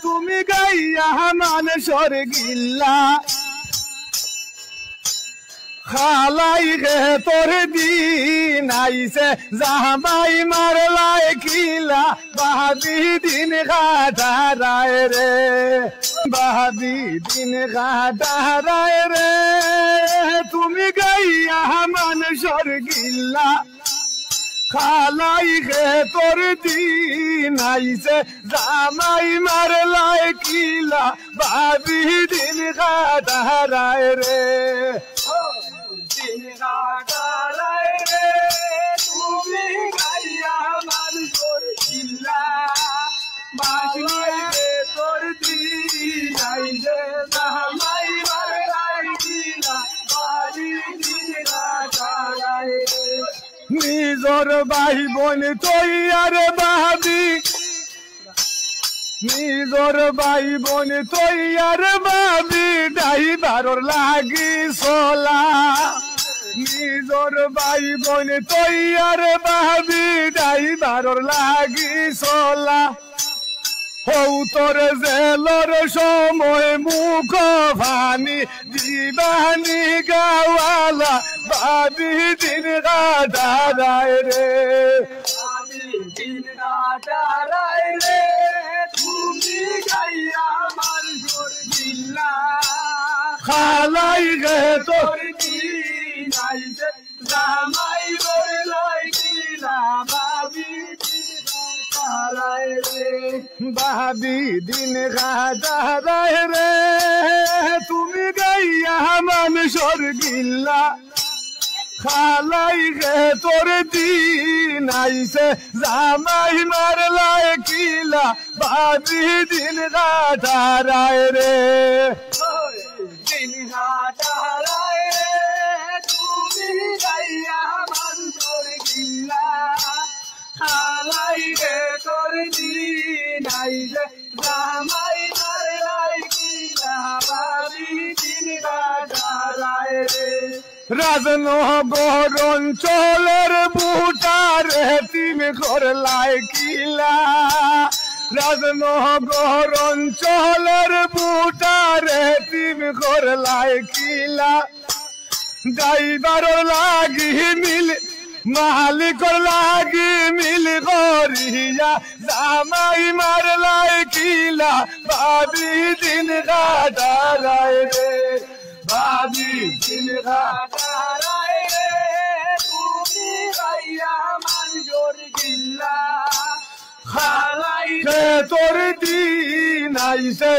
তুমি গাইয়া মানুষের গিল্লা খালাই গে তোর দিন আইছে জামাই মারলাই কিলা বাহাদি দিন কাটারায় রে বাহাদি দিন কাটারায় রে তুমি গাইয়া মানুষের গিল্লা খালাই গে তোর দিন আইছে জামাই মারলাই কিলা বাহাদি দিন কাটারায় রে তুমি গাইয়া মানুষের গিল্লা বাসিয়ে তোর দিন আইছে জামাই মারলাই কিলা বাহাদি দিন কাটারায় রে নিজর ভাই বোন তৈয়ার ভাবি নিজর ভাই বোন তৈয়ার ভাবি ড্রাইভার লাগি সোলা নিজর ভাই বোন তৈয়ার ভাবি ড্রাইভার লাগি সোলা হৌ তোর জেলর সময় মুখ ভানি জীবানী গাওয়ালা বাবি দিন কাটারায় রে দিন কাটারায় রে তুমি গাইয়া মানুষের গিল্লা খালাই গে তোর দিন আইছে জামাই মারলাই কিলা বাবি বাবি দিন কাটারায় রে তুমি গাইয়া মানুষের গিল্লা খালাই গে তোর দিন আইছে জামাই মারলাই কিলা বাবি দিন কাটারায় রে দিন কাটারায় রে তুমি গাইয়া মানুষের গিল্লা খালাই গে তোর দিন আইছে জামাই মারলাই কিলা বাবি দিন কাটারায় রে রাজনগর অঞ্চলের বুটার তুমি করলাই কিলা রাজনগর অঞ্চলের বুটার তুমি করলাই কিলা ড্রাইভার লাগি মিল মালিক লাগি মিল করিয়া জামাই মারলাই কিলা বাবি দিন কাটারায় রে বাবি দিন কাটারায় রে তুমি গাইয়া মানুষের গিল্লা খালাই গে তোর দিন আইছে